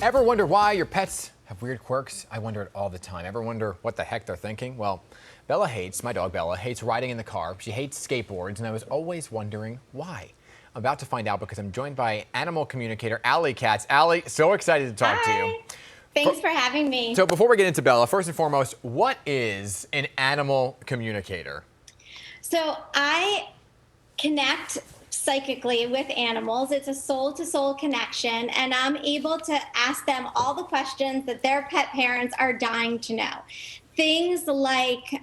Ever wonder why your pets have weird quirks? I wonder it all the time. Ever wonder what the heck they're thinking? Well, my dog Bella, hates riding in the car. She hates skateboards, and I was always wondering why. I'm about to find out because I'm joined by animal communicator Ali Katz. Ali, so excited to talk to you. Thanks for having me. So before we get into Bella, first and foremost, what is an animal communicator? So I connect psychically with animals. It's a soul-to-soul connection, and I'm able to ask them all the questions that their pet parents are dying to know. Things like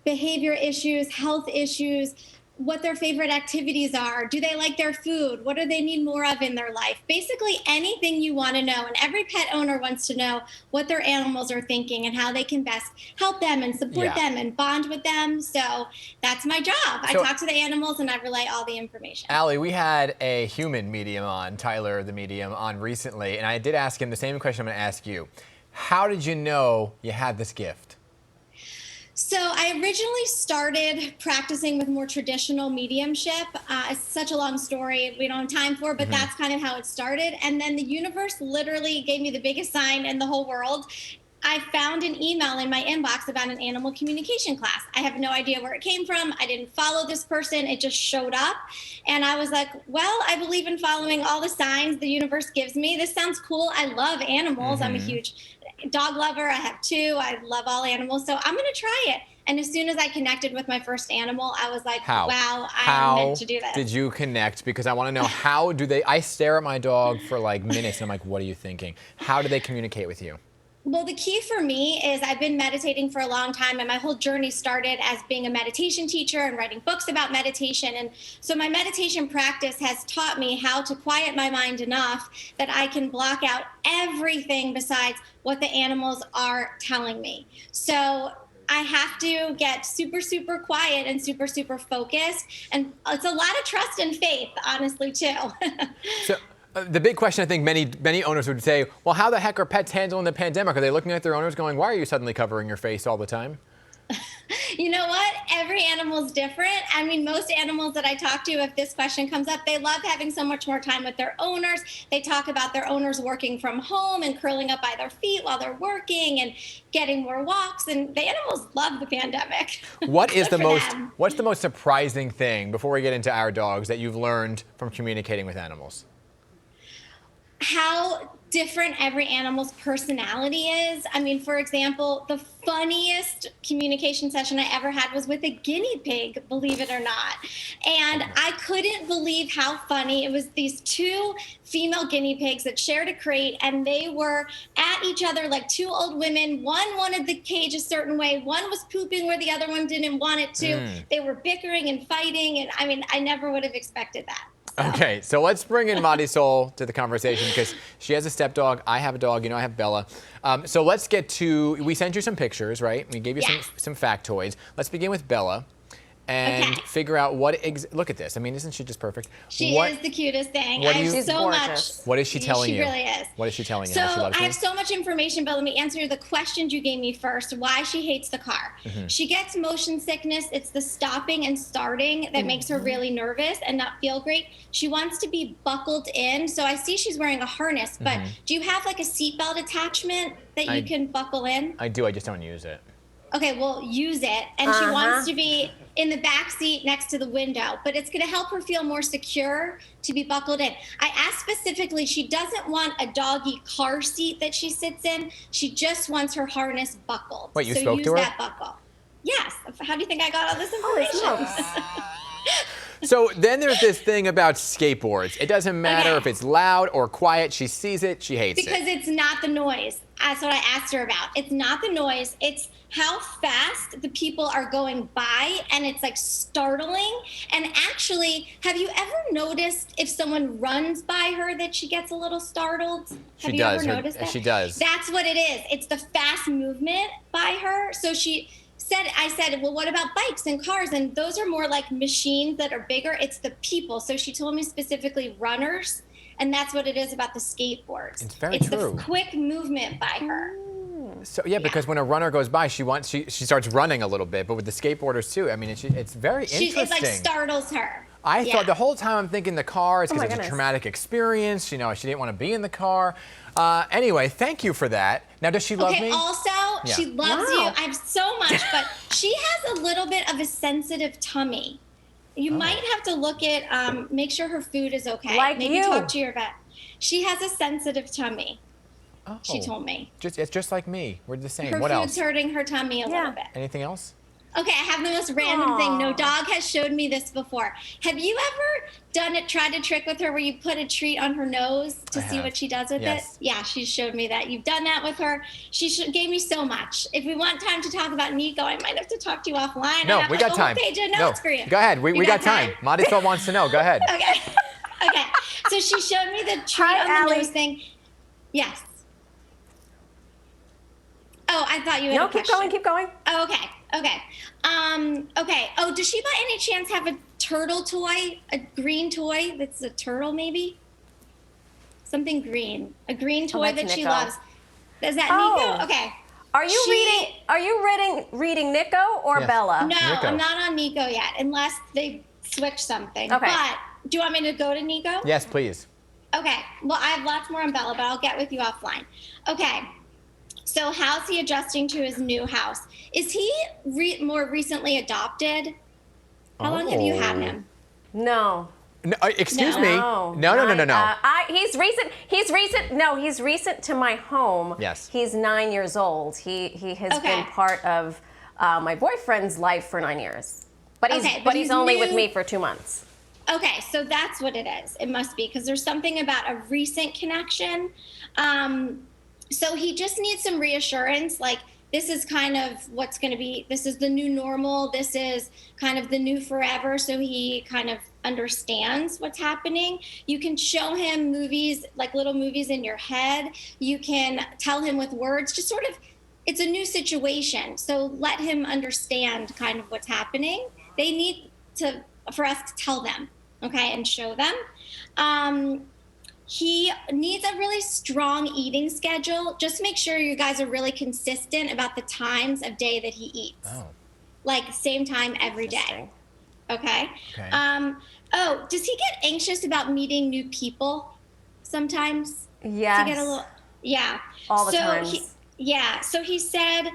behavior issues, health issues, what their favorite activities are. Do they like their food? What do they need more of in their life? Basically anything you want to know. And every pet owner wants to know what their animals are thinking and how they can best help them and support them and bond with them. So that's my job. I talk to the animals and I relay all the information. Ali, we had a human medium on, Tyler the medium, on recently. And I did ask him the same question I'm going to ask you. How did you know you had this gift? So I originally started practicing with more traditional mediumship. It's such a long story we don't have time for, but that's kind of how it started. And then the universe literally gave me the biggest sign in the whole world. I found an email in my inbox about an animal communication class. I have no idea where it came from. I didn't follow this person. It just showed up. And I was like, well, I believe in following all the signs the universe gives me. This sounds cool. I love animals. I'm a huge dog lover. I have two. I love all animals. So I'm going to try it. And as soon as I connected with my first animal, I was like, wow, I'm meant to do this. How did you connect? Because I want to know, how do they, I stare at my dog for like minutes and I'm like, what are you thinking? How do they communicate with you? Well, the key for me is I've been meditating for a long time, and my whole journey started as being a meditation teacher and writing books about meditation. And so my meditation practice has taught me how to quiet my mind enough that I can block out everything besides what the animals are telling me. So I have to get super, super quiet and super, super focused. And it's a lot of trust and faith, honestly, too. The big question, I think many owners would say, well, how the heck are pets handling the pandemic? Are they looking at their owners going, why are you suddenly covering your face all the time? You know what? Every animal's different. I mean, most animals that I talk to, if this question comes up, they love having so much more time with their owners. They talk about their owners working from home and curling up by their feet while they're working and getting more walks. And the animals love the pandemic. What's the most surprising thing, before we get into our dogs, that you've learned from communicating with animals? How different every animal's personality is. I mean, for example, the funniest communication session I ever had was with a guinea pig, believe it or not. And I couldn't believe how funny. It was these two female guinea pigs that shared a crate, and they were at each other like two old women. One wanted the cage a certain way. One was pooping where the other one didn't want it to. They were bickering and fighting. And I mean, I never would have expected that. Okay, so let's bring in Marysol to the conversation because she has a stepdog. I have a dog. You know, I have Bella. So let's get to, we sent you some pictures, right? We gave you some factoids. Let's begin with Bella and figure out look at this. I mean, isn't she just perfect? She is the cutest thing. I have so much. What is she telling you? She really is. What is she telling you? So How she loves I you? have so much information, but let me answer the questions you gave me first. Why she hates the car. She gets motion sickness. It's the stopping and starting that makes her really nervous and not feel great. She wants to be buckled in. So I see she's wearing a harness, but do you have like a seatbelt attachment that you can buckle in? I do. I just don't use it. Okay, well, use it. And she wants to be in the back seat next to the window, but it's going to help her feel more secure to be buckled in. I asked specifically, she doesn't want a doggy car seat that she sits in. She just wants her harness buckled. Wait, you spoke to her? So use that buckle. Yes. How do you think I got all this information? So then there's this thing about skateboards. It doesn't matter if it's loud or quiet. She sees it. She hates it. Because it's not the noise. That's what I asked her about. It's not the noise. It's how fast the people are going by, and it's like startling. And actually, have you ever noticed if someone runs by her that she gets a little startled? Have you ever noticed that? She does. That's what it is. It's the fast movement by her. So I said, well, what about bikes and cars? And those are more like machines that are bigger. It's the people. So she told me specifically runners. And that's what it is about the skateboards. It's very true. It's the quick movement by her. So because when a runner goes by, she starts running a little bit. But with the skateboarders too, I mean, it's very interesting. It like startles her. I thought the whole time I'm thinking the car is because it's a goodness. traumatic experience. You know, she didn't want to be in the car. Anyway, thank you for that. Now, does she love me? Okay, also, she loves you. I have so much, but she has a little bit of a sensitive tummy. You might have to look at, make sure her food is okay. Like Maybe you. talk to your vet. She has a sensitive tummy. Oh. She told me. It's just like me. We're the same. Her What food's else? hurting her tummy a little bit. Anything else? Okay, I have the most random thing. No dog has showed me this before. Have you ever tried a trick with her where you put a treat on her nose to see what she does with it? Yeah, she showed me that. You've done that with her. She gave me so much. If we want time to talk about Nico, I might have to talk to you offline. No, I have we got time. Page of notes for you. Go ahead. We got time. Marysol wants to know. Go ahead. Okay. Okay. So she showed me the treat on the nose thing. Yes. Oh, I thought you had a question. Keep going. Oh, okay. Okay. Okay. Oh, does she by any chance have a turtle toy? A green toy that's a turtle, maybe? Something green. A green toy that she loves. Is that Nico? Okay. Are you reading Nico or Bella? No, Nico. I'm not on Nico yet, unless they switch something. Okay. But do you want me to go to Nico? Yes, please. Okay. Well, I have lots more on Bella, but I'll get with you offline. Okay. So how's he adjusting to his new house? Is he more recently adopted? How long have you had him? No. No, excuse me. No. He's recent. He's recent to my home. Yes. He's 9 years old. He has been part of my boyfriend's life for 9 years. But he's only with me for 2 months. Okay, so that's what it is. It must be because there's something about a recent connection. So he just needs some reassurance, like this is kind of what's going to be, this is the new normal, this is kind of the new forever, so he kind of understands what's happening. You can show him movies, like little movies in your head. You can tell him with words, just sort of, it's a new situation, so let him understand kind of what's happening. They need for us to tell them, okay, and show them. He needs a really strong eating schedule. Just make sure you guys are really consistent about the times of day that he eats. Oh. Like same time every day. Okay? Does he get anxious about meeting new people sometimes? Yes. Does he get a little, all the time. So he said,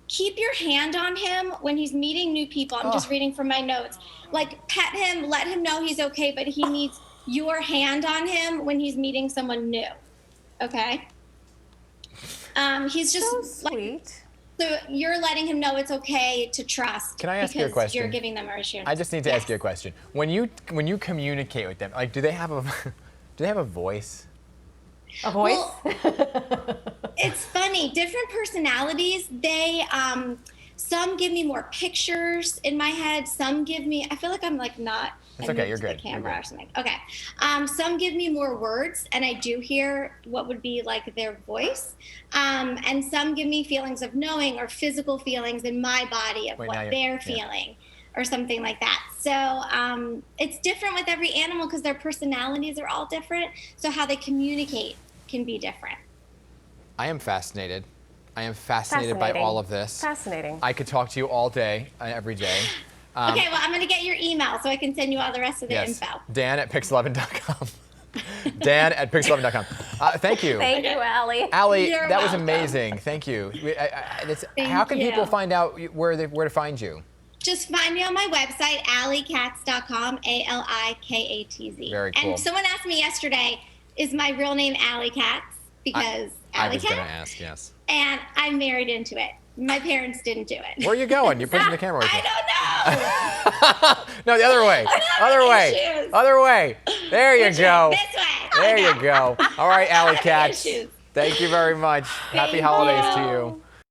keep your hand on him when he's meeting new people. I'm just reading from my notes. Like pet him, let him know he's okay, but he needs your hand on him when he's meeting someone new. Okay? He's just so sweet. So you're letting him know it's okay to trust. Can I ask you a question? You're giving them reassurance. I just need to ask you a question. When you communicate with them, like, do they have a voice? A voice? Well, it's funny. Different personalities. They some give me more pictures in my head. Some give me. I feel like I'm like not. It's okay. You're good. The camera or something. Okay. Some give me more words, and I do hear what would be like their voice. And some give me feelings of knowing or physical feelings in my body of what they're feeling, or something like that. So it's different with every animal because their personalities are all different. So how they communicate can be different. I am fascinated. I am fascinated by all of this. Fascinating. I could talk to you all day, every day. Okay, well, I'm going to get your email so I can send you all the rest of the info. Dan@pix11.com. Dan@pix11.com. Thank you. Thank you, Ali. Ali, You're that was welcome. amazing. Thank you. How can people find out where to find you? Just find me on my website, alikatz.com, ALIKATZ. Very cool. And someone asked me yesterday, is my real name Ali Katz? Because I Ali was going to Katz. ask, yes. And I married into it. My parents didn't do it. Where are you going? You're pushing the camera with I me. don't know. No, the other way. Other way. issues. Other way. There you go. This way. There you go. All right, Ali having Katz. issues. Thank you very much. Happy holidays to you.